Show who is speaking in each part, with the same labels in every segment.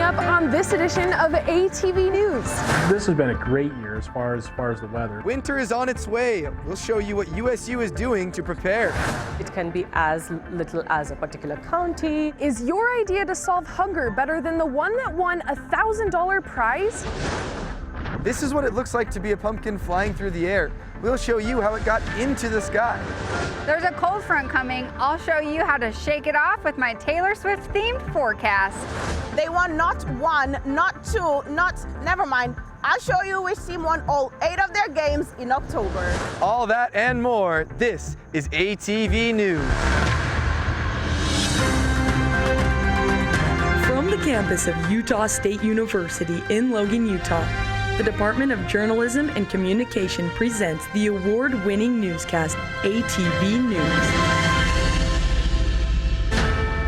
Speaker 1: up on this edition of ATV News.
Speaker 2: This has been a great year as far as the weather.
Speaker 3: Winter is on its way. We'll show you what USU is doing to prepare.
Speaker 4: It can be as little as a particular county.
Speaker 1: Is your idea to solve hunger better than the one that won a $1,000 prize?
Speaker 3: This is what it looks like to be a pumpkin flying through the air. We'll show you how it got into the sky.
Speaker 5: There's a cold front coming. I'll show you how to shake it off with my Taylor Swift themed forecast.
Speaker 6: They won not one, not two, never mind. I'll show you which team won all 8 of their games in October.
Speaker 3: All that and more. This is ATV News.
Speaker 7: From the campus of Utah State University in Logan, Utah, the Department of Journalism and Communication presents the award-winning newscast, ATV News.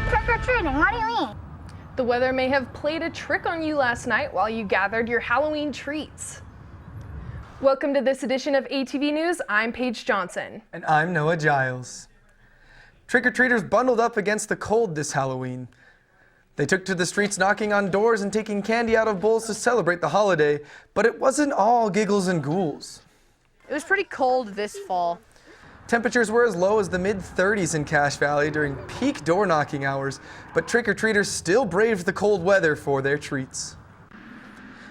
Speaker 5: Trick-or-treating, what do you mean?
Speaker 1: The weather may have played a trick on you last night while you gathered your Halloween treats. Welcome to this edition of ATV News. I'm Paige Johnson.
Speaker 3: And I'm Noah Giles. Trick-or-treaters bundled up against the cold this Halloween. They took to the streets knocking on doors and taking candy out of bowls to celebrate the holiday, but it wasn't all giggles and ghouls.
Speaker 8: It was pretty cold this fall.
Speaker 3: Temperatures were as low as the mid-30s in Cache Valley during peak door knocking hours, but trick-or-treaters still braved the cold weather for their treats.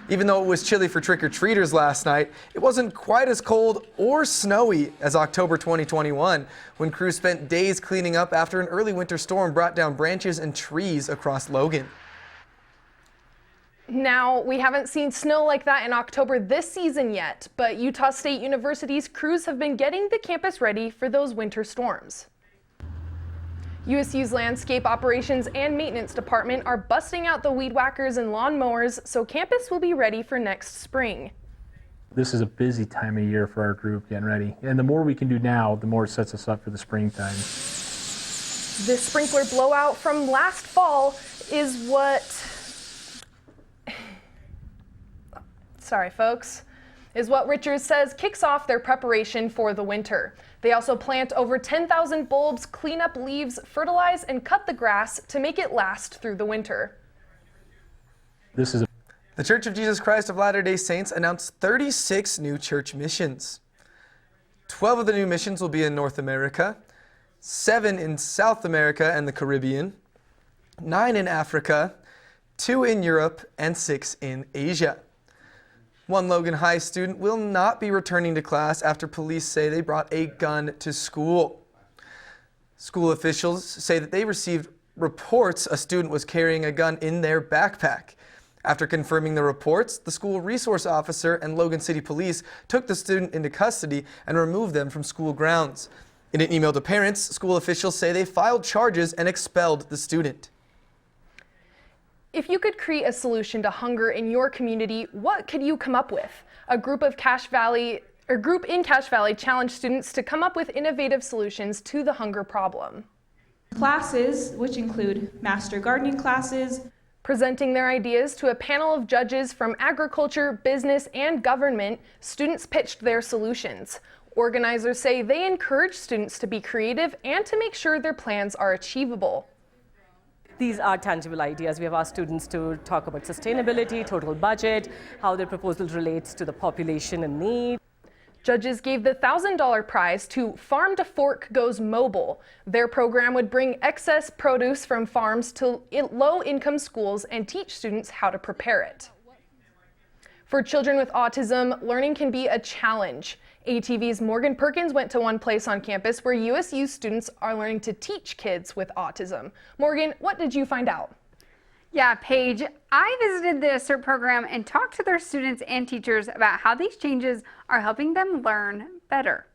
Speaker 3: Even though it was chilly for trick-or-treaters last night, it wasn't quite as cold or snowy as October 2021, when crews spent days cleaning up after an early winter storm brought down branches and trees across Logan.
Speaker 1: Now, we haven't seen snow like that in October this season yet, but Utah State University's crews have been getting the campus ready for those winter storms. USU's Landscape Operations and Maintenance Department are busting out the weed whackers and lawn mowers so campus will be ready for next spring.
Speaker 2: This is a busy time of year for our group getting ready. And the more we can do now, the more it sets us up for the springtime.
Speaker 1: This sprinkler blowout from last fall is what... Sorry, folks. Is what Richards says kicks off their preparation for the winter. They also plant over 10,000 bulbs, clean up leaves, fertilize, and cut the grass to make it last through the winter.
Speaker 3: The Church of Jesus Christ of Latter-day Saints announced 36 new church missions. 12 of the new missions will be in North America, 7 in South America and the Caribbean, 9 in Africa, 2 in Europe, and 6 in Asia. One Logan High student will not be returning to class after police say they brought a gun to school. School officials say that they received reports a student was carrying a gun in their backpack. After confirming the reports, the school resource officer and Logan City Police took the student into custody and removed them from school grounds. In an email to parents, school officials say they filed charges and expelled the student.
Speaker 1: If you could create a solution to hunger in your community, what could you come up with? A group in Cache Valley challenged students to come up with innovative solutions to the hunger problem.
Speaker 9: Classes, which include master gardening classes,
Speaker 1: presenting their ideas to a panel of judges from agriculture, business, and government, students pitched their solutions. Organizers say they encourage students to be creative and to make sure their plans are achievable.
Speaker 4: These are tangible ideas. We have asked students to talk about sustainability, total budget, how their proposal relates to the population in need.
Speaker 1: Judges gave the $1,000 prize to Farm to Fork Goes Mobile. Their program would bring excess produce from farms to low-income schools and teach students how to prepare it. For children with autism, learning can be a challenge. ATV's Morgan Perkins went to one place on campus where USU students are learning to teach kids with autism. Morgan, what did you find out?
Speaker 5: Yeah, Paige, I visited the ASSERT program and talked to their students and teachers about how these changes are helping them learn better.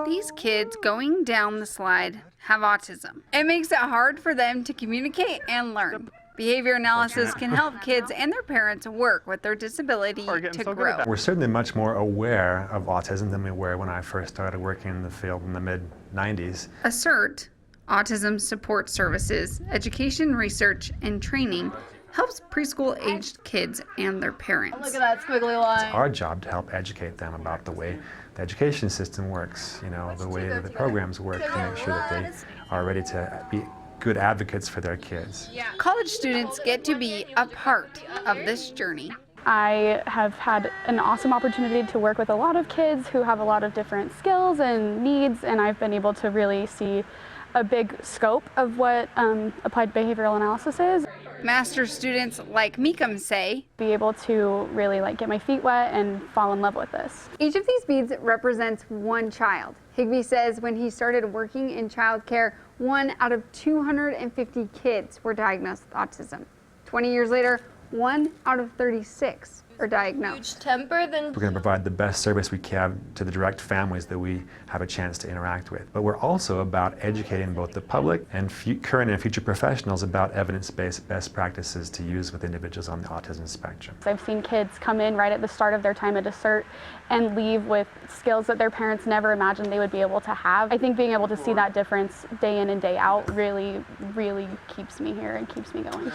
Speaker 5: These kids going down the slide have autism. It makes it hard for them to communicate and learn. Behavior analysis can help kids and their parents work with their disability to grow.
Speaker 10: We're certainly much more aware of autism than we were when I first started working in the field in the mid-90s.
Speaker 5: ASSERT, Autism Support Services, Education Research and Training, helps preschool-aged kids and their parents.
Speaker 8: Look at that squiggly line.
Speaker 10: It's our job to help educate them about the way the education system works, the way that the programs work, to make sure that they are ready to be good advocates for their kids.
Speaker 5: College students get to be a part of this journey.
Speaker 9: I have had an awesome opportunity to work with a lot of kids who have a lot of different skills and needs, and I've been able to really see a big scope of what applied behavioral analysis is.
Speaker 5: Master's students like Meekum say,
Speaker 9: Be able to really get my feet wet and fall in love with this.
Speaker 5: each of these beads represents one child. Higby says when he started working in childcare, 1 out of 250 kids were diagnosed with autism. 20 years later, 1 out of 36 are diagnosed.
Speaker 10: We're going to provide the best service we can to the direct families that we have a chance to interact with. But we're also about educating both the public and current and future professionals about evidence-based best practices to use with individuals on the autism spectrum.
Speaker 9: I've seen kids come in right at the start of their time at a CERT and leave with skills that their parents never imagined they would be able to have. I think being able to see that difference day in and day out really, really keeps me here and keeps me going.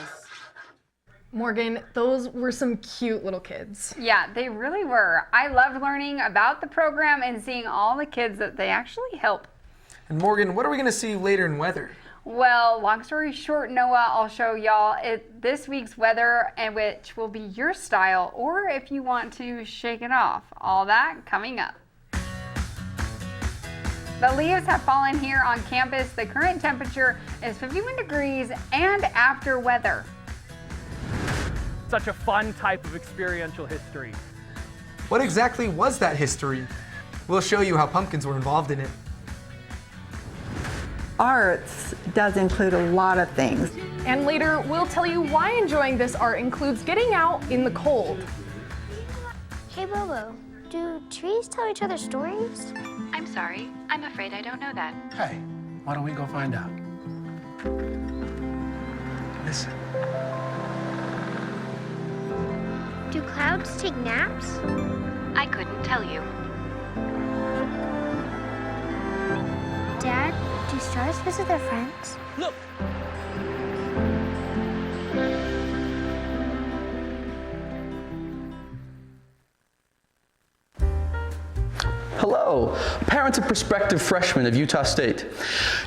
Speaker 1: Morgan, those were some cute little kids.
Speaker 5: Yeah, they really were. I loved learning about the program and seeing all the kids that they actually help.
Speaker 3: And Morgan, what are we going to see later in weather?
Speaker 5: Well, long story short, Noah, I'll show y'all this week's weather, and which will be your style, or if you want to shake it off. All that coming up. The leaves have fallen here on campus. The current temperature is 51 degrees and after weather.
Speaker 11: Such a fun type of experiential history.
Speaker 3: What exactly was that history? We'll show you how pumpkins were involved in it.
Speaker 6: Arts does include a lot of things.
Speaker 1: And later, we'll tell you why enjoying this art includes getting out in the cold.
Speaker 12: Hey Bobo, do trees tell each other stories?
Speaker 13: I'm sorry, I'm afraid I don't know that.
Speaker 14: Hey, why don't we go find out? Listen.
Speaker 12: Do clouds take naps?
Speaker 13: I couldn't tell you.
Speaker 12: Dad, do stars visit their friends?
Speaker 11: Look!
Speaker 15: Hello, parents and prospective freshmen of Utah State.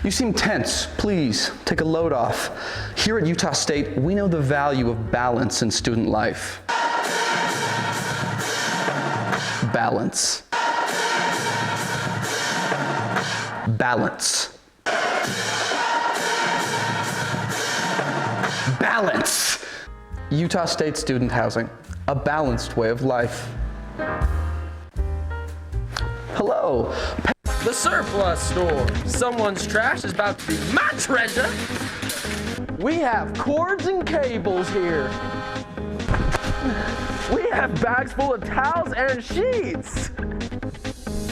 Speaker 15: You seem tense. Please take a load off. Here at Utah State, we know the value of balance in student life. Balance. Balance. Balance. Utah State student housing, a balanced way of life. Hello.
Speaker 16: The surplus store. Someone's trash is about to be my treasure.
Speaker 17: We have cords and cables here. We have bags full of towels and sheets.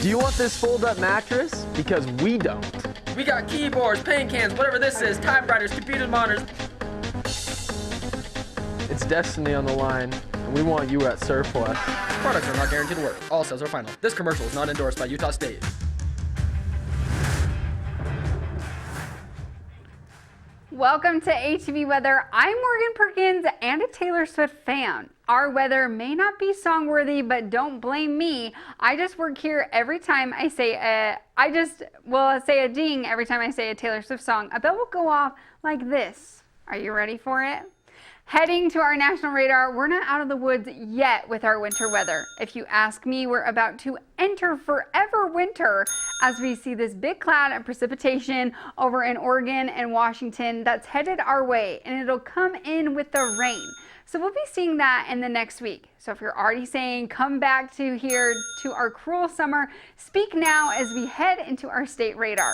Speaker 17: Do you want this fold-up mattress? Because we don't.
Speaker 16: We got keyboards, paint cans, whatever this is, typewriters, computer monitors.
Speaker 17: It's destiny on the line, and we want you at surplus.
Speaker 16: Products are not guaranteed to work. All sales are final. This commercial is not endorsed by Utah State.
Speaker 5: Welcome to ATV Weather. I'm Morgan Perkins and a Taylor Swift fan. Our weather may not be song-worthy, but don't blame me. I just work here every time I say say a ding every time I say a Taylor Swift song. A bell will go off like this. Are you ready for it? Heading to our national radar, we're not out of the woods yet with our winter weather. If you ask me, we're about to enter forever winter as we see this big cloud of precipitation over in Oregon and Washington that's headed our way, and it'll come in with the rain. So we'll be seeing that in the next week. So if you're already saying come back to here to our cruel summer, speak now as we head into our state radar.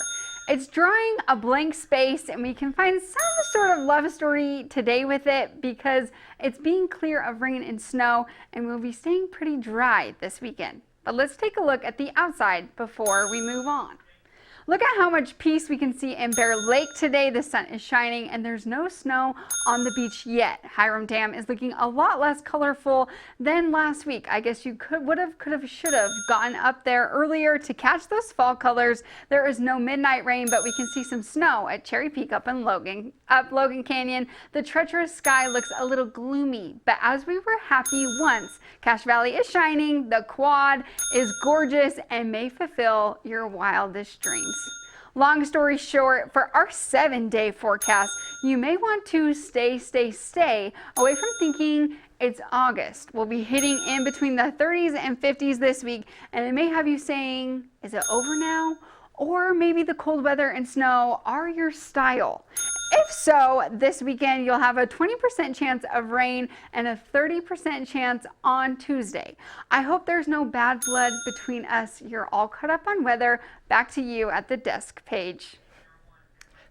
Speaker 5: It's drawing a blank space, and we can find some sort of love story today with it because it's being clear of rain and snow, and we'll be staying pretty dry this weekend. But let's take a look at the outside before we move on. Look at how much peace we can see in Bear Lake today. The sun is shining and there's no snow on the beach yet. Hiram Dam is looking a lot less colorful than last week. I guess you should have gotten up there earlier to catch those fall colors. There is no midnight rain, but we can see some snow at Cherry Peak up Logan Canyon. The treacherous sky looks a little gloomy, but as we were happy once, Cache Valley is shining, the quad is gorgeous and may fulfill your wildest dreams. Long story short, for our 7-day forecast, you may want to stay away from thinking it's August. We'll be hitting in between the 30s and 50s this week, and it may have you saying, is it over now? Or maybe the cold weather and snow are your style. If so, this weekend you'll have a 20% chance of rain and a 30% chance on Tuesday. I hope there's no bad blood between us. You're all caught up on weather. Back to you at the desk, Paige.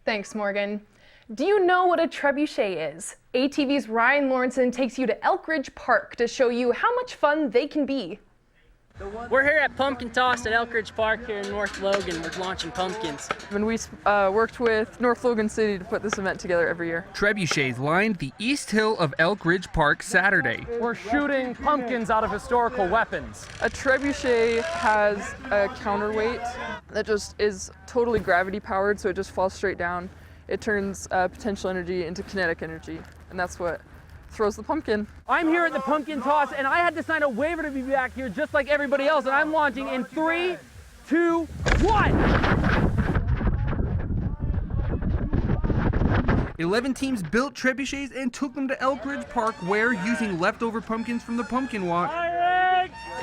Speaker 1: Thanks, Morgan. Do you know what a trebuchet is? ATV's Ryan Lawrenson takes you to Elk Ridge Park to show you how much fun they can be.
Speaker 18: We're here at Pumpkin Toss at Elk Ridge Park here in North Logan. We're launching pumpkins.
Speaker 19: And we worked with North Logan City to put this event together every year.
Speaker 20: Trebuchets lined the east hill of Elk Ridge Park Saturday.
Speaker 11: We're shooting pumpkins out of historical weapons.
Speaker 19: A trebuchet has a counterweight that just is totally gravity powered, so it just falls straight down. It turns potential energy into kinetic energy, and that's what throws the pumpkin.
Speaker 11: I'm here at the pumpkin toss, and I had to sign a waiver to be back here just like everybody else, and I'm launching in 3, 2, 1!
Speaker 20: 11 teams built trebuchets and took them to Elk Ridge Park, where, using leftover pumpkins from the pumpkin walk,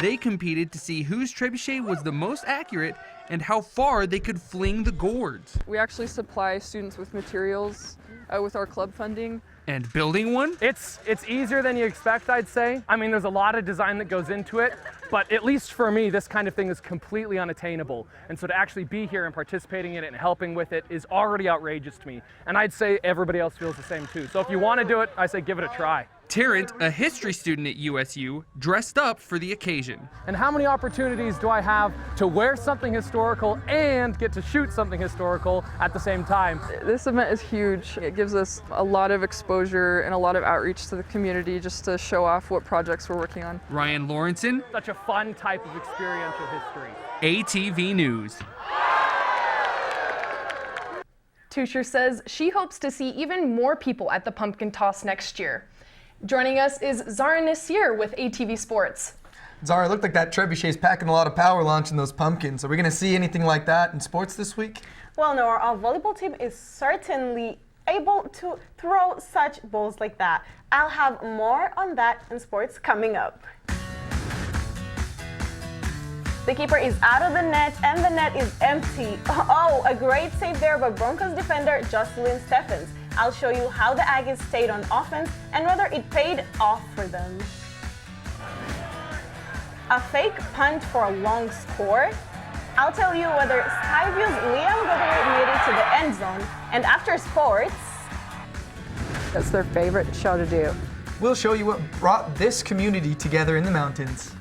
Speaker 20: they competed to see whose trebuchet was the most accurate and how far they could fling the gourds.
Speaker 19: We actually supply students with materials with our club funding.
Speaker 20: And building one?
Speaker 11: It's easier than you expect, I'd say. I mean, there's a lot of design that goes into it, but at least for me, this kind of thing is completely unattainable. And so to actually be here and participating in it and helping with it is already outrageous to me. And I'd say everybody else feels the same too. So if you want to do it, I say give it a try.
Speaker 20: Tarrant, a history student at USU, dressed up for the occasion.
Speaker 11: And how many opportunities do I have to wear something historical and get to shoot something historical at the same time?
Speaker 19: This event is huge. It gives us a lot of exposure and a lot of outreach to the community just to show off what projects we're working on.
Speaker 20: Ryan Lawrenson.
Speaker 11: Such a fun type of experiential history.
Speaker 20: ATV News.
Speaker 1: Tusher says she hopes to see even more people at the pumpkin toss next year. Joining us is Zara Nasir with ATV Sports.
Speaker 3: Zara, it looked like that trebuchet's packing a lot of power launching those pumpkins. Are we going to see anything like that in sports this week?
Speaker 6: Well, no, our volleyball team is certainly able to throw such balls like that. I'll have more on that in sports coming up. The keeper is out of the net and the net is empty. Oh, a great save there by Broncos defender Jocelyn Stephens. I'll show you how the Aggies stayed on offense and whether it paid off for them. A fake punt for a long score. I'll tell you whether Skyview's Liam Goodwin made it to the end zone. And after sports,
Speaker 19: that's their favorite show to do.
Speaker 3: We'll show you what brought this community together in the mountains.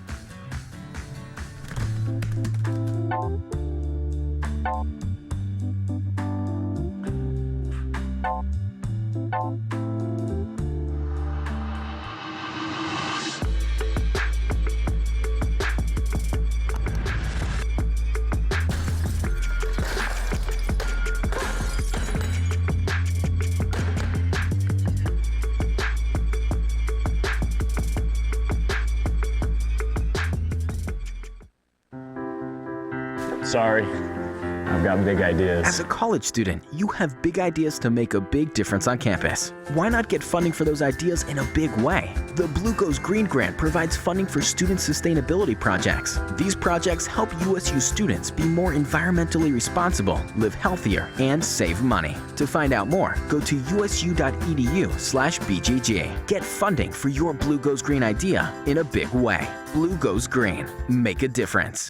Speaker 21: Sorry, I've got big ideas.
Speaker 22: As a college student, you have big ideas to make a big difference on campus. Why not get funding for those ideas in a big way? The Blue Goes Green Grant provides funding for student sustainability projects. These projects help USU students be more environmentally responsible, live healthier, and save money. To find out more, go to usu.edu/BGG. Get funding for your Blue Goes Green idea in a big way. Blue Goes Green. Make a difference.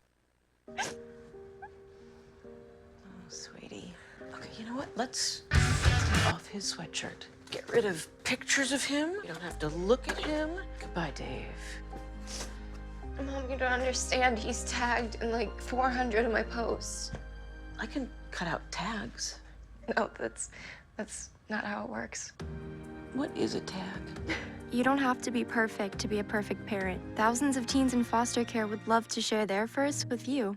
Speaker 23: Let's take off his sweatshirt. Get rid of pictures of him. You don't have to look at him. Goodbye, Dave.
Speaker 24: Mom, you don't understand. He's tagged in like 400 of my posts.
Speaker 23: I can cut out tags.
Speaker 24: No, that's not how it works.
Speaker 23: What is a tag?
Speaker 12: You don't have to be perfect to be a perfect parent. Thousands of teens in foster care would love to share their first with you.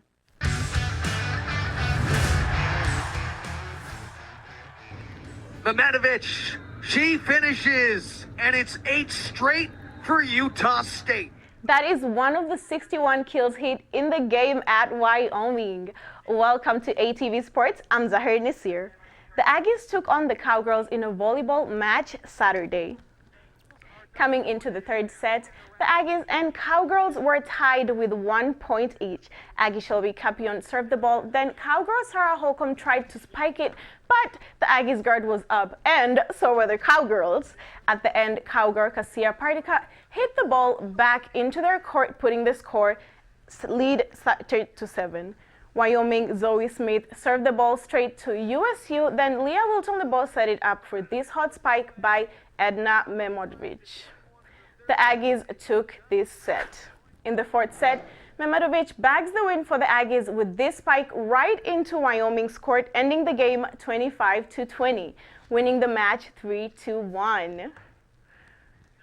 Speaker 25: Mamatovich, she finishes, and it's 8 straight for Utah State.
Speaker 6: that is one of the 61 kills hit in the game at Wyoming. Welcome to ATV Sports. I'm Zahir Nisir. The Aggies took on the Cowgirls in a volleyball match Saturday. Coming into the third set, the Aggies and Cowgirls were tied with 1 point each. Aggie Shelby Capion served the ball, then Cowgirl Sarah Holcomb tried to spike it, but the Aggies' guard was up, and so were the Cowgirls. At the end, Cowgirl Cassia Pardica hit the ball back into their court, putting the score lead 3-7. Wyoming Zoe Smith served the ball straight to USU, then Leah Wilton LeBeau set it up for this hot spike by Edna Memodovic. The Aggies took this set. In the fourth set, Memodovic bags the win for the Aggies with this spike right into Wyoming's court, ending the game 25-20, winning the match 3-1.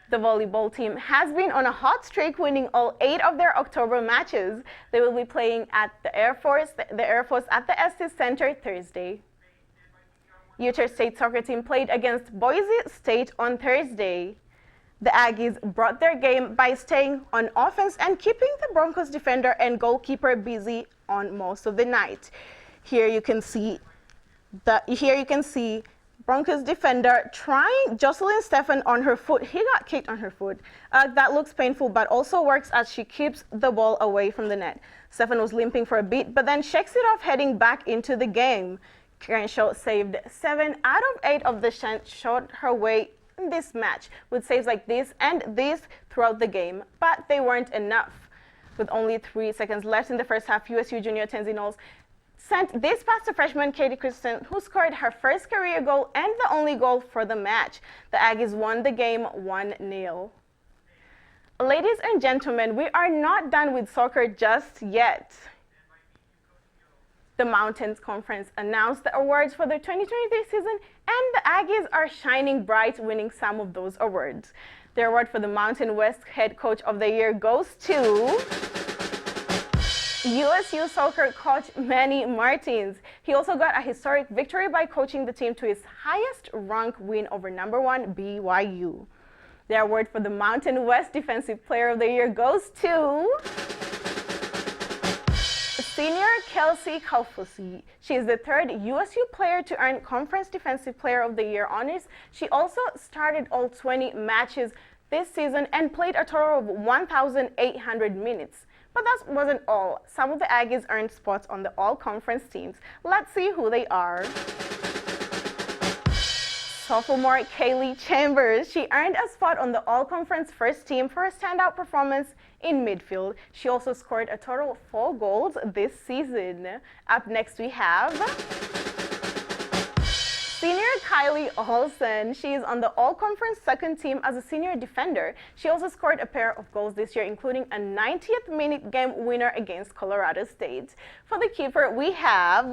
Speaker 6: The volleyball team has been on a hot streak, winning all 8 of their October matches. They will be playing at the Air Force at the Estes Center Thursday. Utah State soccer team played against Boise State on Thursday. The Aggies brought their game by staying on offense and keeping the Broncos defender and goalkeeper busy on most of the night. Here you can see Broncos defender trying Jocelyn Stephan on her foot. He got kicked on her foot. That looks painful, but also works as she keeps the ball away from the net. Stephan was limping for a bit, but then shakes it off, heading back into the game. Crenshaw saved 7 out of 8 of the shots shot her way in this match, with saves like this and this throughout the game, but they weren't enough. With only 3 seconds left in the first half, USU junior Tenzi Knowles sent this pass to freshman Katie Christensen, who scored her first career goal and the only goal for the match. The Aggies won the game 1-0. Ladies and gentlemen, we are not done with soccer just yet. The Mountains Conference announced the awards for the 2023 season, and the Aggies are shining bright, winning some of those awards. The award for the Mountain West Head Coach of the Year goes to USU soccer coach Manny Martins. He also got a historic victory by coaching the team to its highest rank win over #1 BYU. The award for the Mountain West Defensive Player of the Year goes to senior Kelsey Kaufusi. She is the 3rd USU player to earn Conference Defensive Player of the Year honors. She also started all 20 matches this season and played a total of 1,800 minutes. But that wasn't all. Some of the Aggies earned spots on the all-conference teams. Let's see who they are. Sophomore Kaylee Chambers. She earned a spot on the all-conference first team for a standout performance in midfield. She also scored a total of 4 goals this season. Up next we have senior Kylie Olsen. She is on the all-conference second team as a senior defender. She also scored a pair of goals this year, including a 90th minute game winner against Colorado State. For the keeper, we have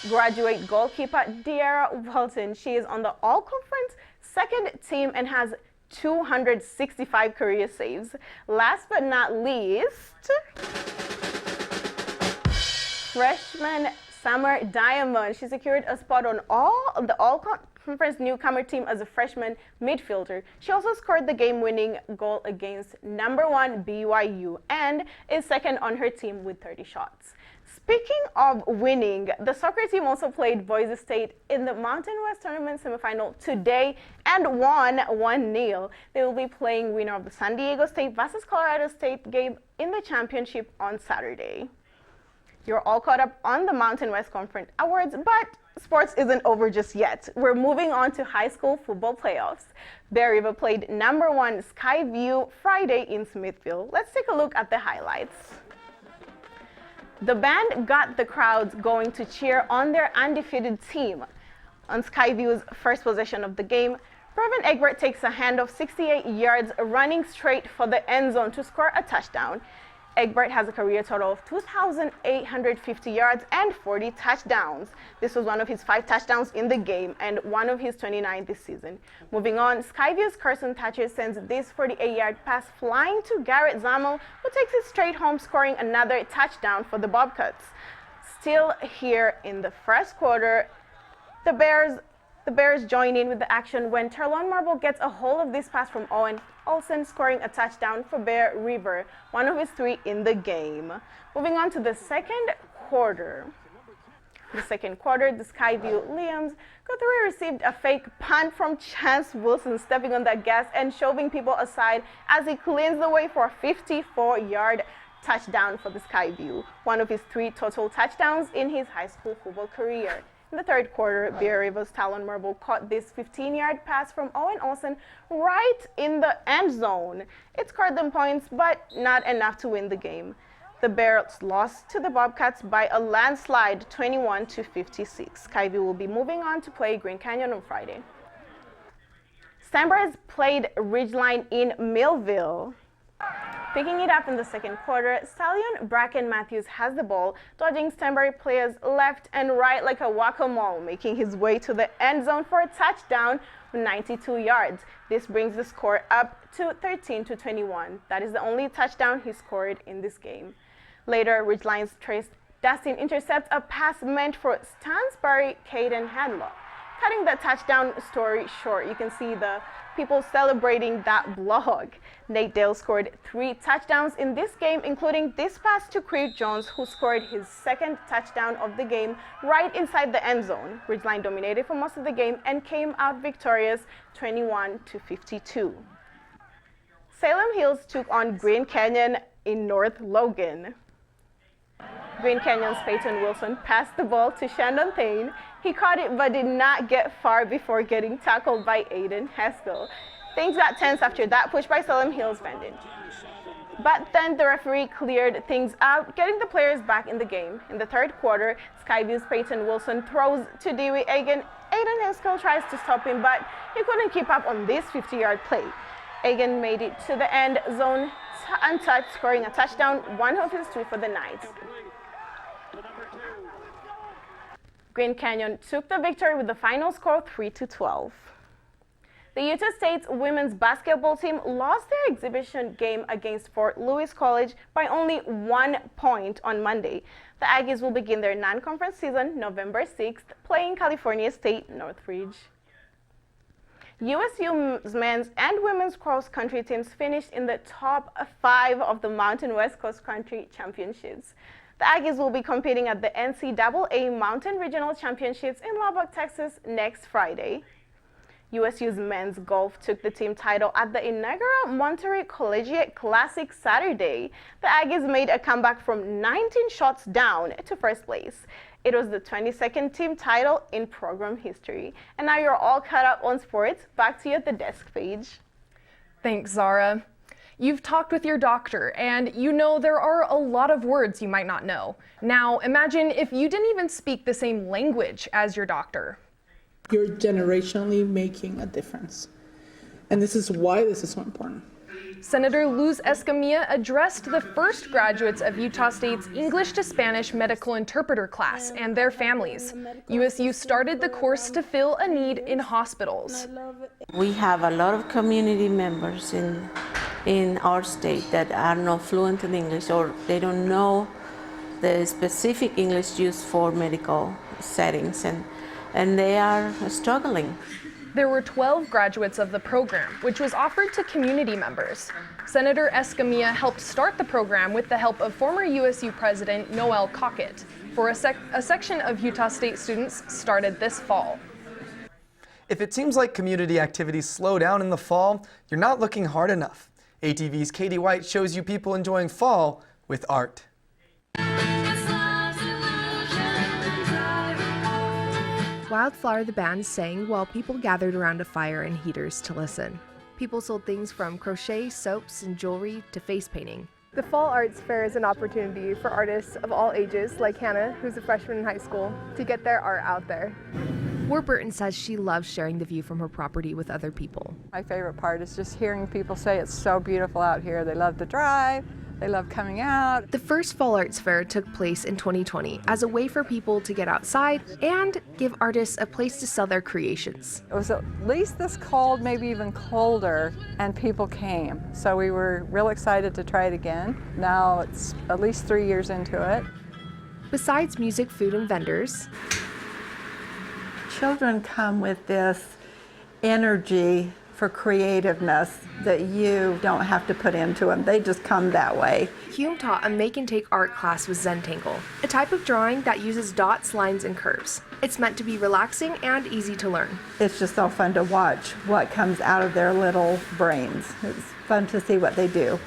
Speaker 6: graduate goalkeeper De'Ara Walton. She is on the all-conference second team and has 265 career saves. Last but not least, freshman Summer Diamond. She secured a spot on the all-conference newcomer team as a freshman midfielder. She also scored the game-winning goal against #1 BYU and is second on her team with 30 shots. Speaking of winning, the soccer team also played Boise State in the Mountain West Tournament semifinal today and won 1-0. They will be playing winner of the San Diego State versus Colorado State game in the championship on Saturday. You're all caught up on the Mountain West Conference Awards, but sports isn't over just yet. We're moving on to high school football playoffs. Bear River played #1 Skyview Friday in Smithville. Let's take a look at the highlights. The band got the crowds going to cheer on their undefeated team. On Skyview's first possession of the game, Brevin Egbert takes a handoff 68 yards, running straight for the end zone to score a touchdown. Egbert has a career total of 2,850 yards and 40 touchdowns. This was one of his 5 touchdowns in the game and one of his 29 this season. Moving on, Skyview's Carson Thatcher sends this 48-yard pass flying to Garrett Zammel, who takes it straight home, scoring another touchdown for the Bobcats. Still here in the first quarter, the The Bears join in with the action when Terlon Marble gets a hold of this pass from Owen Olsen, scoring a touchdown for Bear River, one of his 3 in the game. Moving on to the second quarter. The second quarter, the Skyview Liams Guthrie received a fake punt from Chance Wilson, stepping on that gas and shoving people aside as he cleans the way for a 54-yard touchdown for the Skyview, one of his 3 total touchdowns in his high school football career. In the third quarter, Bear River's Talon Marble caught this 15-yard pass from Owen Olsen right in the end zone. It scored them points, but not enough to win the game. The Bears lost to the Bobcats by a landslide, 21-56. Skyview will be moving on to play Green Canyon on Friday. Stanbridge played Ridgeline in Millville. Picking it up in the second quarter, Stallion Bracken Matthews has the ball, dodging Stanbury players left and right like a whack-a-mole, making his way to the end zone for a touchdown from 92 yards. This brings the score up to 13-21. That is the only touchdown he scored in this game. Later, Ridgeline's Trace Dustin intercepts a pass meant for Stansbury Caden Hadlock. Cutting the touchdown story short, you can see the people celebrating that block. Nate Dale scored 3 touchdowns in this game, including this pass to Creed Jones, who scored his 2nd touchdown of the game right inside the end zone. Ridgeline dominated for most of the game and came out victorious 21-52. Salem Hills took on Green Canyon in North Logan. Green Canyon's Peyton Wilson passed the ball to Shandon Thane. He caught it but did not get far before getting tackled by Aiden Haskell. Things got tense after that push by Salem Hills bandit. But then the referee cleared things out, getting the players back in the game. In the third quarter, Skyview's Peyton Wilson throws to Dewey Agan. Aiden Haskell tries to stop him, but he couldn't keep up on this 50-yard play. Agan made it to the end zone untouched, scoring a touchdown, one of his 2 for the night. Green Canyon took the victory with the final score 3-12. The Utah State's women's basketball team lost their exhibition game against Fort Lewis College by only 1 point on Monday. The Aggies will begin their non-conference season November 6th, playing California State Northridge. USU's men's and women's cross-country teams finished in the top 5 of the Mountain West Cross Country Championships. The Aggies will be competing at the NCAA Mountain Regional Championships in Lubbock, Texas next Friday. USU's men's golf took the team title at the inaugural Monterey Collegiate Classic Saturday. The Aggies made a comeback from 19 shots down to first place. It was the 22nd team title in program history. And now you're all caught up on sports. Back to you at the desk page.
Speaker 1: Thanks, Zara. You've talked with your doctor, and you know there are a lot of words you might not know. Now, imagine if you didn't even speak the same language as your doctor.
Speaker 2: You're generationally making a difference. And this is why this is so important.
Speaker 1: Senator Luz Escamilla addressed the first graduates of Utah State's English to Spanish medical interpreter class and their families. USU started the course to fill a need in hospitals.
Speaker 23: We have a lot of community members in our state that are not fluent in English, or they don't know the specific English used for medical settings, and they are struggling.
Speaker 1: There were 12 graduates of the program, which was offered to community members. Senator Escamilla helped start the program with the help of former USU President Noel Cockett. For a section of Utah State students started this fall.
Speaker 3: If it seems like community activities slow down in the fall, you're not looking hard enough. ATV's Katie White shows you people enjoying fall with art.
Speaker 4: Wildflower the band sang while people gathered around a fire and heaters to listen. People sold things from crochet, soaps, and jewelry to face painting.
Speaker 7: The Fall Arts Fair is an opportunity for artists of all ages, like Hannah, who's a freshman in high school, to get their art out there.
Speaker 4: Warburton says she loves sharing the view from her property with other people.
Speaker 8: My favorite part is just hearing people say it's so beautiful out here. They love to drive. They love coming out.
Speaker 4: The first Fall Arts Fair took place in 2020 as a way for people to get outside and give artists a place to sell their creations.
Speaker 8: It was at least this cold, maybe even colder, and people came. So we were real excited to try it again. Now it's at least 3 years into it.
Speaker 4: Besides music, food, and vendors,
Speaker 8: children come with this energy for creativeness that you don't have to put into them. They just come that way.
Speaker 4: Hume taught a make and take art class with Zentangle, a type of drawing that uses dots, lines, and curves. It's meant to be relaxing and easy to learn.
Speaker 8: It's just so fun to watch what comes out of their little brains. It's fun to see what they do.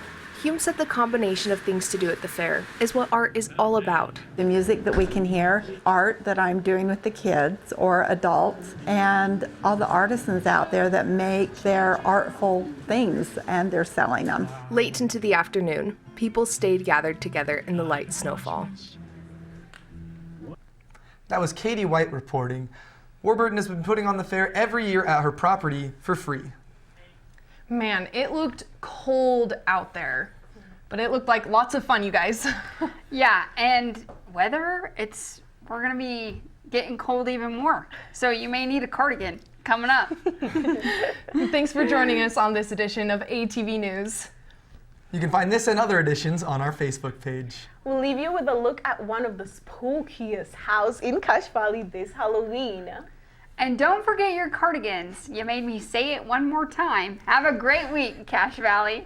Speaker 4: Hume said the combination of things to do at the fair is what art is all about.
Speaker 8: The music that we can hear, art that I'm doing with the kids or adults, and all the artisans out there that make their artful things and they're selling them.
Speaker 4: Late into the afternoon, people stayed gathered together in the light snowfall.
Speaker 3: That was Katie White reporting. Warburton has been putting on the fair every year at her property for free.
Speaker 1: Man, it looked cold out there, but it looked like lots of fun, you guys.
Speaker 5: Yeah, and weather, we're gonna be getting cold even more. So you may need a cardigan coming up.
Speaker 1: Thanks for joining us on this edition of ATV News.
Speaker 3: You can find this and other editions on our Facebook page.
Speaker 6: We'll leave you with a look at one of the spookiest houses in Cache Valley this Halloween.
Speaker 5: And don't forget your cardigans. You made me say it one more time. Have a great week, Cache Valley.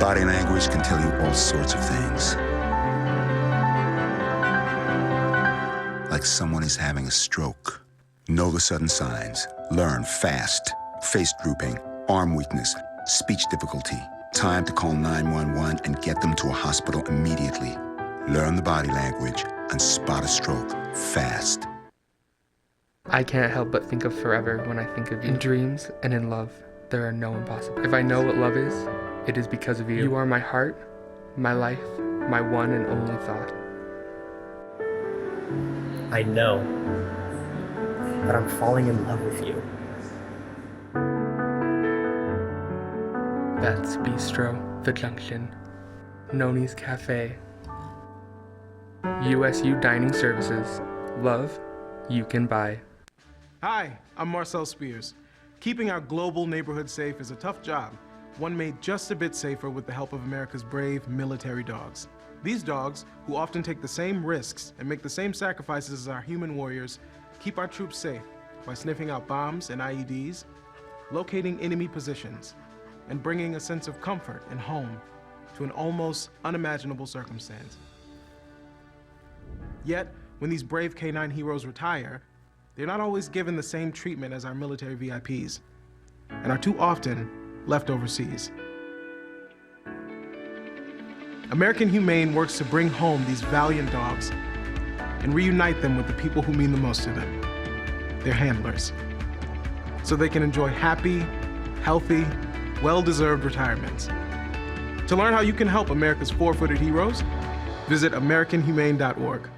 Speaker 9: Body language can tell you all sorts of things. Like someone is having a stroke. Know the sudden signs. Learn fast. Face drooping, arm weakness, speech difficulty. Time to call 911 and get them to a hospital immediately. Learn the body language and spot a stroke fast.
Speaker 10: I can't help but think of forever when I think of you. In dreams and in love, there are no impossible. If I know what love is, it is because of you. You are my heart, my life, my one and only thought.
Speaker 13: I know that I'm falling in love with you.
Speaker 10: That's Bistro, The Junction, Noni's Cafe, USU Dining Services. Love you can buy.
Speaker 14: Hi, I'm Marcel Spears. Keeping our global neighborhood safe is a tough job, one made just a bit safer with the help of America's brave military dogs. These dogs, who often take the same risks and make the same sacrifices as our human warriors, keep our troops safe by sniffing out bombs and IEDs, locating enemy positions, and bringing a sense of comfort and home to an almost unimaginable circumstance. Yet, when these brave K9 heroes retire, they're not always given the same treatment as our military VIPs, and are too often left overseas. American Humane works to bring home these valiant dogs and reunite them with the people who mean the most to them, their handlers, so they can enjoy happy, healthy, well-deserved retirements. To learn how you can help America's four-footed heroes, visit AmericanHumane.org.